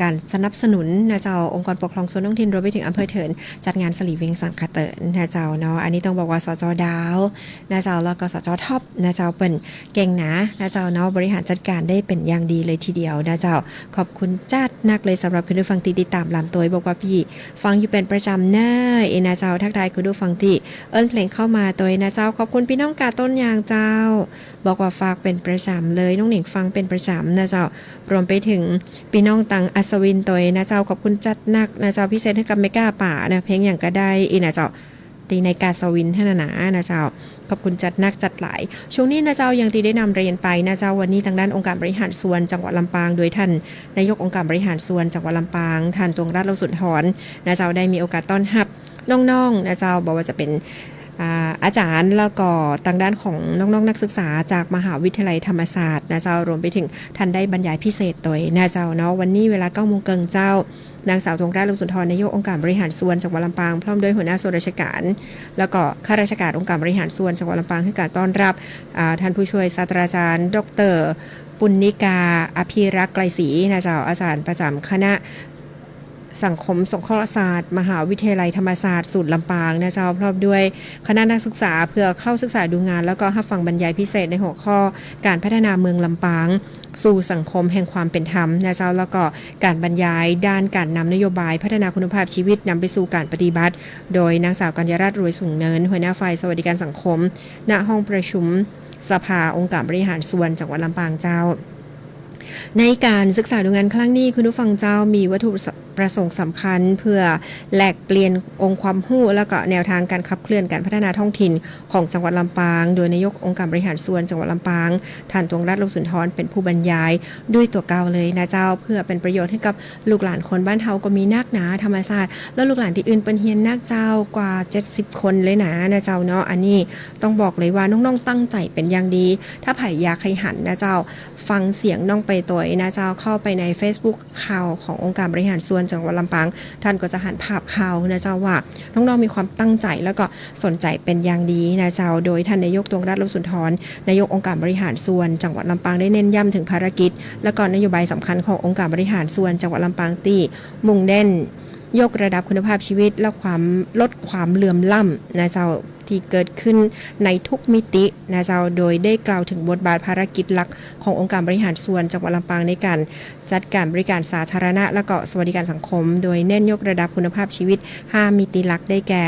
การสนับสนุนนะเจ้าองค์กรปกครองส่วนท้องถิ่นรวมไปถึงอำเภอเถินจัดงานสลีเวียงสังกะเตินนะเจ้าเนาะอันนี้ต้องบอกว่าสจ.ดาวนะเจ้าแล้วก็สจ.ท็อปนะเจ้าเป็นเก่งนะเจ้าเนาะบริหารจัดการได้เป็นอย่างดีเลยทีเดียวนะเจ้าขอบคุณจัดนักเลยสำหรับคุณผู้ฟังที่ติดตามลำตัวบอกว่าพี่ฟังอยู่เป็นประจำแน่นะเจ้าทักทายคุณผู้ฟังที่เอิ้นเพลงเข้ามาตัวนะเจ้าขอบคุณพี่น้องกาต้นยางเจ้าบอกว่าฝากเป็นประจำเลยน้องหนิงฟังเป็นประจำนะเจ้ารวมไปถึงพี่น้องตังอัศวินตัวนะเจ้าขอบคุณจัดนักนะเจ้าพิเศษให้กับเมก้าป่านะเพลงอย่างก็ได้นะเจ้าตีในกาสวินท่านนะเจ้าขอบคุณจัดนักจัดหลายช่วงนี้นะเจ้ายังตีได้นำเรียนไปนะเจ้าวันนี้ทางด้านองค์การบริหารส่วนจังหวัดลำปางโดยท่านนายกองค์การบริหารส่วนจังหวัดลำปางท่านตวงรัตน์ โลสุนทรนะเจ้าได้มีโอกาสต้อนรับน้องๆนะเจ้าบอกว่าจะเป็นอาจารย์แล้วก็ทางด้านของน้องๆนักศึกษาจากมหาวิทยาลัยธรรมศาสตร์นะเจ้ารวมไปถึงท่านได้บรรยายพิเศษตัวนะเจ้าเนาะวันนี้เวลา 9:00 นเจ้านางสาวธงราช โลสุนทรนายกองค์การบริหารส่วนจังหวัดลำปางพร้อมด้วยหัวหน้าส่วนราชการแล้วก็ข้าราชการองค์การบริหารส่วนจังหวัดลำปางให้การต้อนรับท่านผู้ช่วยศาสตราจารย์ดร.ปุณณิกาอภิรักษ์ไกลศรีนะเจ้าอาจารย์ประจำคณะสังคมสงเคราะห์ศาสตร์มหาวิทยาลัยธรรมศาสตร์ศูนย์ลำปางนะเจ้าพร้อมด้วยคณะนักศึกษาเพื่อเข้าศึกษาดูงานแล้วก็รับฟังบรรยายพิเศษในหัวข้อการพัฒนาเมืองลำปางสู่สังคมแห่งความเป็นธรรมนะเจ้าแล้วก็การบรรยายด้านการนำนโยบายพัฒนาคุณภาพชีวิตนำไปสู่การปฏิบัติโดยนางสาวกัญญารัตน์ รวยสูงเนินหัวหน้าฝ่ายสวัสดิการสังคมณห้องประชุมสภาองค์การบริหารส่วนจังหวัดลำปางเจ้าในการศึกษาดูงานครั้งนี้คุณผู้ฟังเจ้ามีวัตถุประสงค์สำคัญเพื่อแลกเปลี่ยนองค์ความรู้และก็แนวทางการขับเคลื่อนการพัฒนาท้องถิ่นของจังหวัดลำปางโดยนายกองค์การบริหารส่วนจังหวัดลำปางท่านตวงรัตน์ โลสุนทรเป็นผู้บรรยายด้วยตัวเก่าเลยนะเจ้าเพื่อเป็นประโยชน์ให้กับลูกหลานคนบ้านเฮาก็มีนักหนาธรรมศาสตร์แล้วลูกหลานที่อื่นเป็นเฮียนนักเจ้ากว่า70คนเลยนะเจ้าเนาะอันนี้ต้องบอกเลยว่าน้องๆตั้งใจเป็นอย่างดีถ้าไผอยากให้หันนะเจ้าฟังเสียงน้องไปตัวนะเจ้าเข้าไปใน Facebook ข่าวขององค์การบริหารส่วนจังหวัดลำปางท่านก็จะหันภาพข่าวนะเจ้าว่าน้องๆมีความตั้งใจแล้วก็สนใจเป็นอย่างดีนะเจ้าโดยท่านนายกตวงรัตน์ โลสุนทรนายกองค์การบริหารส่วนจังหวัดลำปางได้เน้นย้ำถึงภารกิจและก็นโยบายสำคัญขององค์การบริหารส่วนจังหวัดลำปางที่มุ่งเน้นยกระดับคุณภาพชีวิตและลดความเหลื่อมล้ำนะเจ้าที่เกิดขึ้นในทุกมิตินะเจ้าโดยได้กล่าวถึงบทบาทภารกิจหลักขององค์การบริหารส่วนจังหวัดลำปางในการจัดการบริการสาธารณะและก็สวัสดิการสังคมโดยเน้นยกระดับคุณภาพชีวิต5มิติหลักได้แก่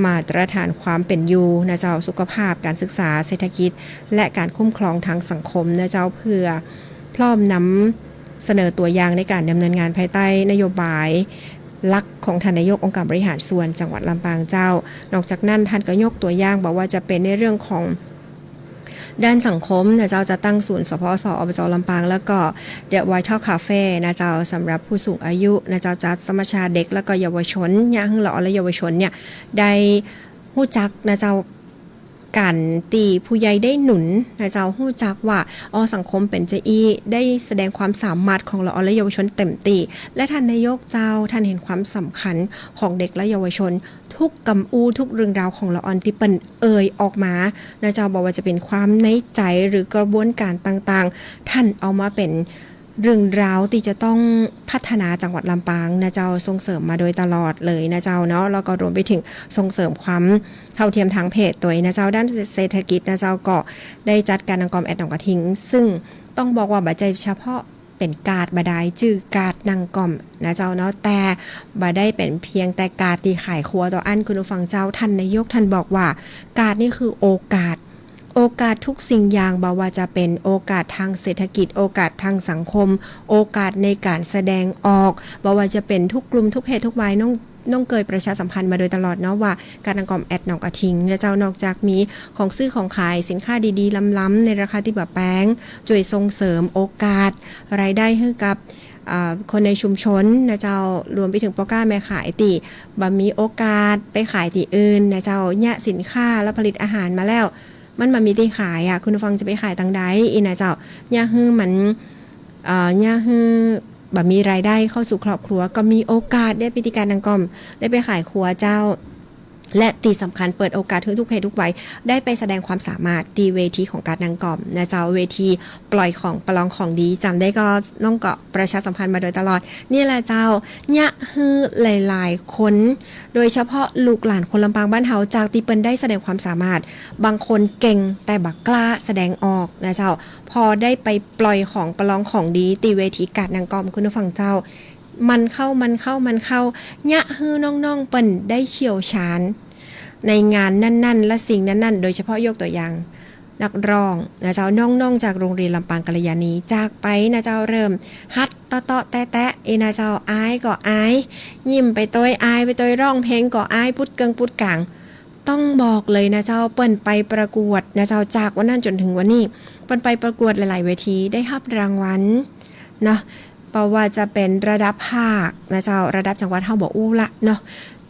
มาตรฐานความเป็นอยู่นะเจ้าสุขภาพการศึกษาเศรษฐกิจและการคุ้มครองทางสังคมนะเจ้าเพื่อพร้อมนำเสนอตัวอย่างในการดำเนินงานภายใต้นโยบายลักของท่านนายกองค์การบริหารส่วนจังหวัดลำปางเจ้านอกจากนั้นท่านก็ยกตัวอย่างบอกว่าจะเป็นในเรื่องของด้านสังคมนะเจ้าจะตั้งศูนย์สพสอบจลำปางแล้วก็เดอะไวท์เทลคาเฟ่นะเจ้าสำหรับผู้สูงอายุนะเจ้าจัดสมชาเด็กแล้วก็เยาวชนย่างหล่อและเยาวชนเนี่ยได้ฮู้จักนะเจ้าการตีผู้ใหญ่ได้หนุนนะเจ้าฮู้จักว่าสังคมเป็นจะอีได้แสดงความสามารถของเราและเยาวชนเต็มตีและท่านนายกเจ้าท่านเห็นความสำคัญของเด็กและเยาวชนทุกกำอู้ทุกเรื่องราวของละออนที่เปิ้นออกมานะเจ้าบอกว่าจะเป็นความในใจหรือกระบวนการต่างๆท่านเอามาเป็นเรื่องราวที่จะต้องพัฒนาจังหวัดลำปางนะเจ้าส่งเสริมมาโดยตลอดเลยนะเจ้าเนาะแล้วก็รวมไปถึงส่งเสริมความเท่าเทียมทางเพศตัวนะเจ้าด้านเศรษฐกิจนะเจ้าก็ได้จัดการนางกอมแอดหนองกระทิงซึ่งต้องบอกว่าบัดใจเฉพาะเป็นการ์ดบดายจื่อการ์ดนางกอมนะเจ้าเนาะแต่บ่ได้เป็นเพียงแต่การ์ดที่ขายครัวต่ออันคุณผู้ฟังเจ้าท่านนายกท่านบอกว่าการ์ดนี่คือโอกาสทุกสิ่งอย่างบ่ว่าจะเป็นโอกาสทางเศรษฐกิจโอกาสทางสังคมโอกาสในการแสดงออกบ่ว่าจะเป็นทุกกลุ่มทุกเพศทุกวัยน้องเกยประชาสัมพันธ์มาโดยตลอดเนาะว่าการนางกอมแอดหนองกระทิงและเจ้านอกจากมีของซื้อของขายสินค้าดีๆล้ำๆในราคาที่แบบแพงช่วยส่งเสริมโอกาสรายได้ให้กับ คนในชุมชนนะเจ้ารวมไปถึงพ่อค้าแม่ขายตีบ่มีโอกาสไปขายที่อื่นนะเจ้าเนี่ยสินค้าและผลิตอาหารมาแล้วมันมามีที่ขายคุณผู้ฟังจะไปขายตังใดอีนะเจ้าเนี่ยฮือมันเนี่ยฮือบ่มีรายได้เข้าสู่ครอบครัวก็มีโอกาสได้ไปที่การนางกอมได้ไปขายครัวเจ้าและตีสำคัญเปิดโอกาสทุกเพศทุกวัยได้ไปแสดงความสามารถตีเวทีของการนางกอมนะเจ้าเวทีปล่อยของประลองของดีจำได้ก็น้องเกาะประชาสัมพันธ์มาโดยตลอดนี่แหละเจ้าเนี่ยฮือหลายๆคนโดยเฉพาะลูกหลานคนลำปางบ้านเฮาจากตีเปิ้นได้แสดงความสามารถบางคนเก่งแต่บักกล้าแสดงออกนะเจ้าพอได้ไปปล่อยของประลองของดีตีเวทีการนางกอมคุณผู้ฟังเจ้ามันเข้าเนี่ยฮือน้องๆเปิ้นได้เชี่ยวชาญในงานนั่นๆและสิ่งนั้นๆโดยเฉพาะยกตัวอย่างนักร้องนะเจ้าน้องๆจากโรงเรียนลำปางกัลยาณีจากไปนะเจ้าเริ่มฮัดเตาะแตะเอนะเจ้าอายก็อายยิ้มไปต้อยอายไปต้อยร้องเพลงก็อายพุดเกิงพุดกลางต้องบอกเลยนะเจ้าเปิ้นไปประกวดนะเจ้าจากวันนั้นจนถึงวันนี้เปิ้นไปประกวดหลายๆเวทีได้รับรางวัลเนาะเพราะว่าจะเป็นระดับภาคนะเจ้าระดับจังหวัดเฮาบ่อู้ละเนาะ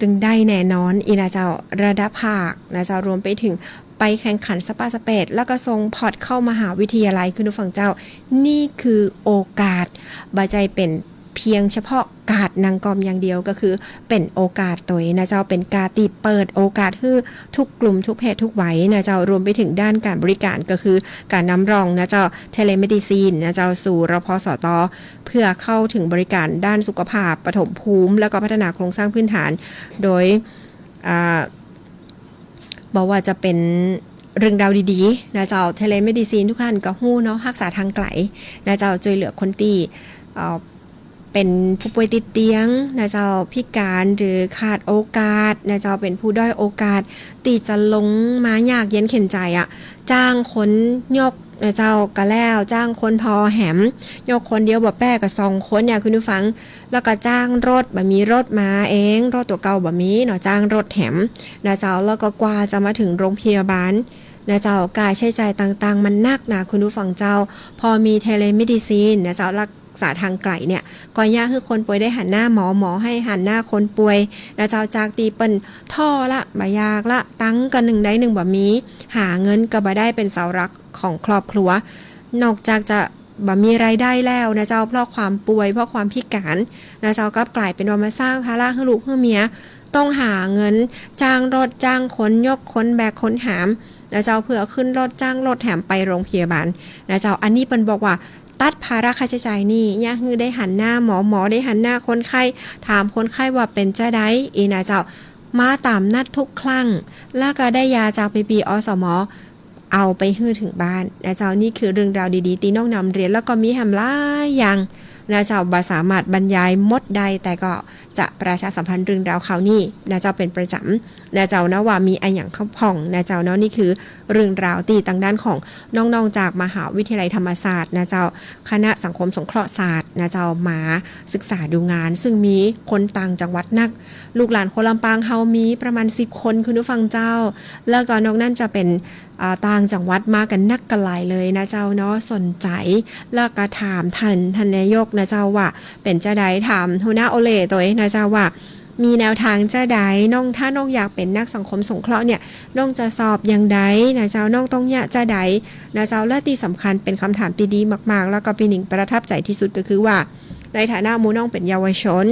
ตึงได้แน่นอนอีนะเจ้าระดับภาคนะเจ้ารวมไปถึงไปแข่งขันสปาสเปดแล้วก็ส่งพอร์ตเข้ามหาวิทยาลัยคุณผู้ฟังเจ้านี่คือโอกาสบ่ใจเป็นเพียงเฉพาะการนางกอมอย่างเดียวก็คือเป็นโอกาสตัวนะเจ้าเป็นการตีเปิดโอกาสให้ทุกกลุ่มทุกเพศทุกวัยนะเจ้ารวมไปถึงด้านการบริการก็คือการนำรองนะเจ้าเทเลเมดิซีนนะเจ้าสู่รพสตเพื่อเข้าถึงบริการด้านสุขภาพปฐมภูมิแล้วก็พัฒนาโครงสร้างพื้นฐานโดยบอกว่าจะเป็นเรื่องราวดีๆนะเจ้าเทเลเมดิซีนทุกท่านก็ฮู้เนาะรักษาทางไกลนะเจ้าช่วยเหลือคนที่เป็นผู้ป่วยติดเตียงนะเจ้าพิการหรือขาดโอกาสนะเจ้าเป็นผู้ด้อยโอกาสตีจะลงมายากเย็นเข็นใจจ้างคนยกนะเจ้าก็แล้วจ้างคนพอแหมยกคนเดียวบ่แป้กับ2คนคุณผู้ฟังแล้วก็จ้างรถบ่มีรถมาเองรถตัวเก่าบ่มีเนาะจ้างรถแหมนะเจ้าแล้วก็กว่าจะมาถึงโรงพยาบาลนะเจ้าการใช้จ่ายต่างๆมันหนักนะคุณผู้ฟังเจ้าพอมีเทเลเมดิซีนนะเจ้ารักษาทางไกลเนี่ยก่อนยากคือคนป่วยได้หันหน้าหมอให้หันหน้าคนป่วยนะเจ้าจากตีเปิ้นท่อละบ่ยากละตั้งกัน1ได้1บ่มีหาเงินก็บ่ได้เป็นเสาหลักของครอบครัวนอกจากจะบ่มีรายได้แล้วนะเจ้าเพราะความป่วยเพราะความพิการนะเจ้าก็กลายเป็นว่ามาสร้างภาระให้ลูกให้เมียต้องหาเงินจ้างรถจ้างคนยกคนแบกคนหามนะเจ้าเพื่อขึ้นรถจ้างรถแถมไปโรงพยาบาลนะเจ้าอันนี้เปิ้นบอกว่าตัดภาระค่าใช้จ่ายนี่ย่าฮือได้หันหน้าหมอได้หันหน้าคนไข้ถามคนไข้ว่าเป็นจะได้อีนะเจ้ามาตามนัดทุกครั้งแล้วก็ได้ยาจากปีอสมเอาไปฮื้อถึงบ้านนะเจ้านี่คือเรื่องราวดีๆที่น้องนำเรียนแล้วก็มีแหมหลายอย่างนะเจ้าบ่สามารถบรรยายหมดใดแต่ก็จะประชาสัมพันธ์เรื่องราวข่าวนี้นะเจ้าเป็นประจำนะเจ้านะว่ามีอันอย่างข้าวผ่องนะเจ้าเนาะนี่คือเรื่องราวตีต่างด้านของน้องๆจากมหาวิทยาลัยธรรมศาสตร์นะเจ้าคณะสังคมสงเคราะห์ศาสตร์นะเจ้ามาศึกษาดูงานซึ่งมีคนต่างจังหวัดนักลูกหลานคนลำปางเฮามีประมาณ10คนคุณผู้ฟังเจ้าแล้วก็นอกนั้นจะเป็นต่างจังหวัดมากันนักกันหลายเลยนะเจ้าเนาะสนใจแล้วก็ถามท่านนายกนะเจ้าว่าเป็นจะได้ถามหัวหน้าโอเล่ตัวนะเจ้าว่ามีแนวทางจะได้น้องถ้าน้องอยากเป็นนักสังคมสงเคราะห์เนี่ยน้องจะสอบอย่างใดนะเจ้าน้องต้องอยากจะได้นะเจ้าและที่สำคัญเป็นคำถามที่ดีมากๆแล้วก็เป็นหนึ่งประทับใจที่สุดก็คือว่าในฐานะมูน้องเป็นเยาวชน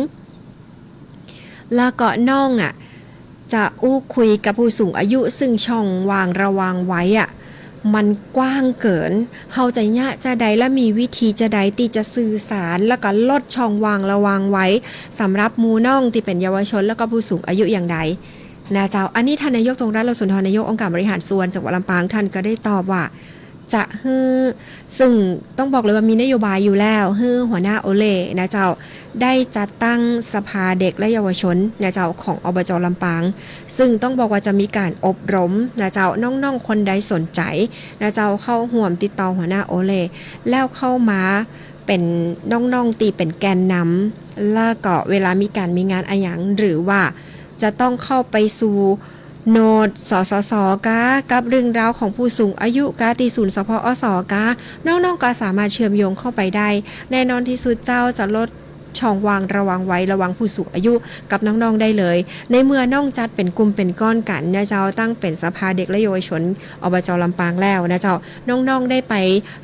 แล้วก็น้องจะอู้คุยกับผู้สูงอายุซึ่งช่องวางระวังไว้มันกว้างเกินเฮาจะยะจะใดและมีวิธีจะใดที่จะสื่อสารแล้วก็ลดช่องวางระวังไว้สำหรับมูน้องที่เป็นเยาวชนแล้วก็ผู้สูงอายุอย่างใดนะเจ้าอันนี้ท่านนายกตรงรัฐเราสุนทรนายกองค์การบริหารส่วนจังหวัดลำปางท่านก็ได้ตอบว่าจะซึ่งต้องบอกเลยว่ามีนโยบายอยู่แล้วหัวหน้าโอเล่นะเจ้าได้จัดตั้งสภาเด็กและเยาวชนนะเจ้าของอบจ.ลำปางซึ่งต้องบอกว่าจะมีการอบรมนะเจ้าน้องๆคนใดสนใจนะเจ้าเข้าห่วมติดต่อหัวหน้าโอเล่แล้วเข้ามาเป็นน้องๆตีเป็นแกนนำแล้วก็เวลามีงานอะไรอย่างหรือว่าจะต้องเข้าไปสู่ โนดสสสกากับเรื่องราวของผู้สูงอายุกาตีศูนย์สพอสกาน้องๆก็สามารถเชื่อมโยงเข้าไปได้แน่นอนที่สุดเจ้าจะลดช่องวางระวังไว้ระวังผู้สูงอายุกับน้องๆได้เลยในเมื่อน้องจัดเป็นกลุ่มเป็นก้อนกันนะเจ้าตั้งเป็นสภาเด็กและเยาวชนอบจลำปางแล้วนะเจ้าน้องๆได้ไป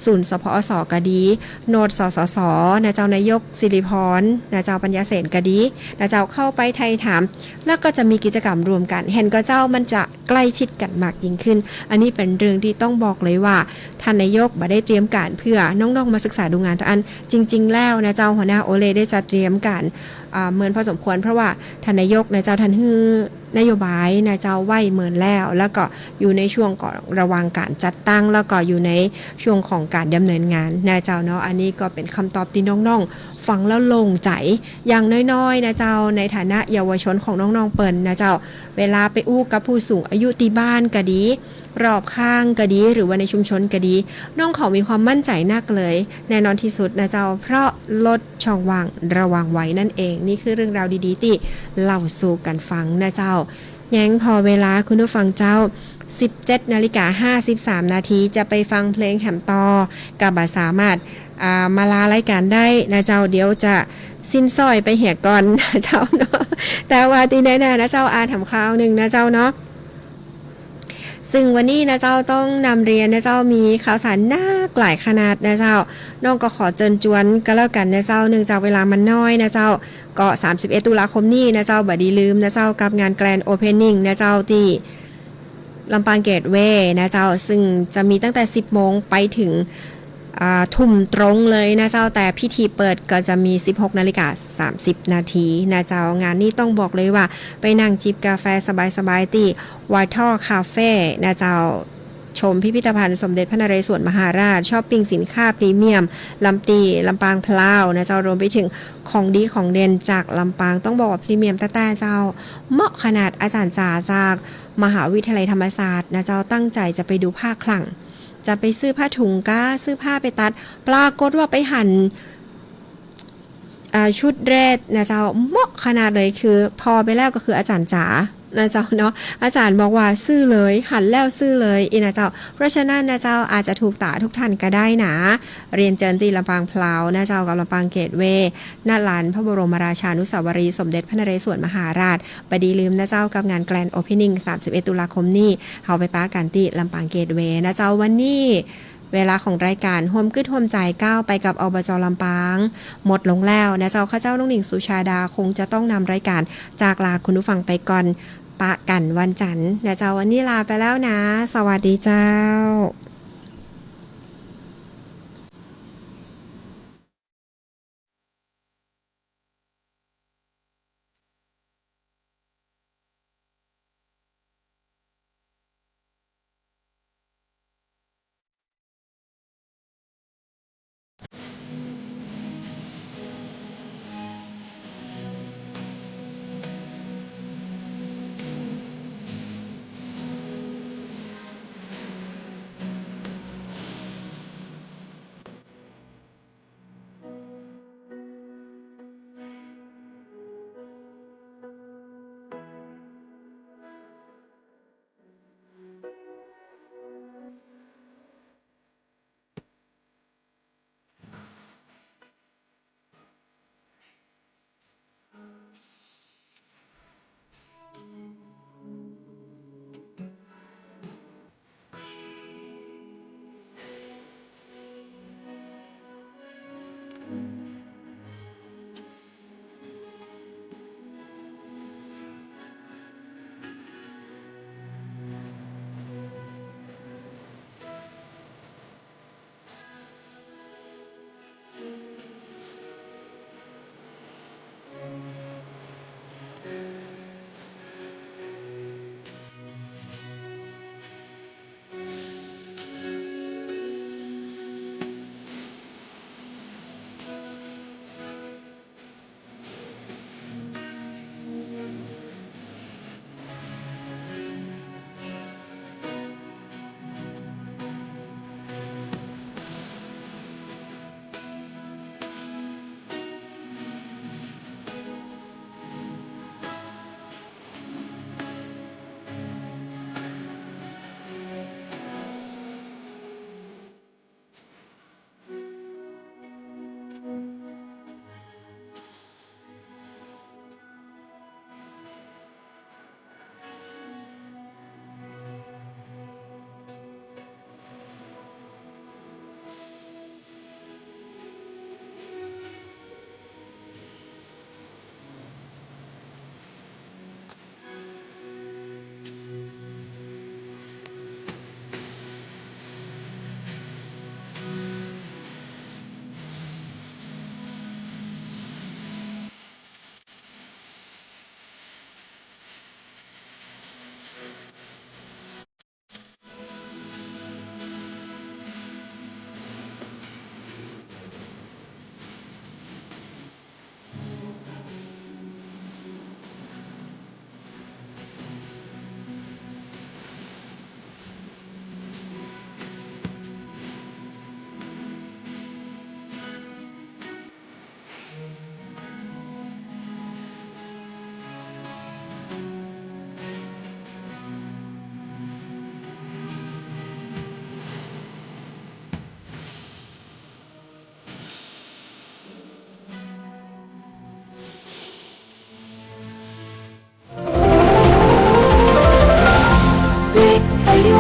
ศูนย์สพอสกดีโนดสสสนะเจ้านายกสิริพรนะเจ้าปัญญาเสนกดีนะเจ้าเข้าไปไทยถามแล้วก็จะมีกิจกรรมรวมกันเห็นก็เจ้ามันจะใกล้ชิดกันมากยิ่งขึ้นอันนี้เป็นเรื่องที่ต้องบอกเลยว่าท่านนายกบ่ได้เตรียมการเพื่อน้องๆมาศึกษาดูงานตัวอันจริงๆแล้วนะเจ้าหัวหน้าโอเลได้จัดเตรียมการเหมือนพอสมควรเพราะว่าท่านนายกนะเจ้าท่านฮือนโยบายนะเจ้าไหวเหมือนแล้วก็อยู่ในช่วงก่อนระวังการจัดตั้งแล้วก็อยู่ในช่วงของการดำเนินงานนะเจ้าเนาะอันนี้ก็เป็นคำตอบที่น้องๆฟังแล้วโล่งใจอย่างน้อยๆนะเจ้าในฐานะเยาวชนของน้องๆเปิ้นนะเจ้าเวลาไปอู้กับผู้สูงอายุที่บ้านก็ดีรอบข้างก็ดีหรือว่าในชุมชนก็ดีน้องเขามีความมั่นใจนักเลยแน่นอนที่สุดนะเจ้าเพราะลดช่องว่างระวังไว้นั่นเองนี่คือเรื่องราวดีๆที่เล่าสู่กันฟังนะเจ้ายังพอเวลาคุณผู้ฟังเจ้า 17:53 นาทีจะไปฟังเพลงแหมต่อกับสามารถมาลารายการได้นะเจ้าเดี๋ยวจะสิ้นซอยไปเหี่ยก่อนนะเจ้าเนาะแต่ว่าที่แน่ๆนะเจ้าทำคราวหนึ่งนะเจ้าเนาะซึ่งวันนี้นะเจ้าต้องนำเรียนนะเจ้ามีข่าวสารน่าหลายขนาดนะเจ้าน้องก็ขอเชิญชวนก็แล้วกันนะเจ้าเนื่องจากเวลามันน้อยนะเจ้าก็31 ตุลาคมนี้นะเจ้าบ่ดีลืมนะเจ้ากับงานแกรนด์โอเพนนิ่งนะเจ้าที่ลำปางเกตเวย์นะเจ้าซึ่งจะมีตั้งแต่ 10 โมงไปถึงทุ่มตรงเลยนะเจ้าแต่พิธีเปิดก็จะมี 16:30 นาทีนะเจ้างานนี้ต้องบอกเลยว่าไปนั่งจิบกาแฟสบายๆที่วอเตอร์คาเฟ่นะเจ้าชมพิพิธภัณฑ์สมเด็จพระนเรศวรมหาราชช้อปปิ้งสินค้าพรีเมียมลำปางพลาวนะเจ้ารวมไปถึงของดีของเด่นจากลำปางต้องบอกว่าพรีเมียมแต่เจ้าเหมาะขนาดอาจารย์จ่าจากมหาวิทยาลัยธรรมศาสตร์นะเจ้าตั้งใจจะไปดูผ้าคลั่งจะไปซื้อผ้าถุงก้าซื้อผ้าไปตัดปรากฏว่าไปหั่นชุดเรศนะเจ้าเหมาะขนาดเลยคือพอไปแล้วก็คืออาจารย์จ๋านะเจ้าเนาะอาจารย์บอกว่าซื้อเลยหั่นแล้วซื้อเลยนะเจ้าเพราะฉะนั้นนะเจ้าอาจจะถูกตาทุกท่านก็ได้นะเรียนเจิญที่ลำปางพลาวนะเจ้ากับลำปางเกตเวย์หน้าลานพระบรมราชานุสาวรีย์สมเด็จพระนเรศวรมหาราชบ่ดีลืมนะเจ้ากับงานแกรนด์โอเพนนิ่ง31 ตุลาคมนี้เฮาไปป้ากันที่ลำปางเกตเวย์นะเจ้าวันนี้เวลาของรายการโฮมกึดโฮมใจก้าวไปกับอบจลำปางหมดลงแล้วนะเจ้าข้าเจ้าน้องหนิงสุชาดาคงจะต้องนำรายการจากลาคุณผู้ฟังไปก่อนปะกันวันจันทร์นะเจ้าวันนี้ลาไปแล้วนะสวัสดีเจ้า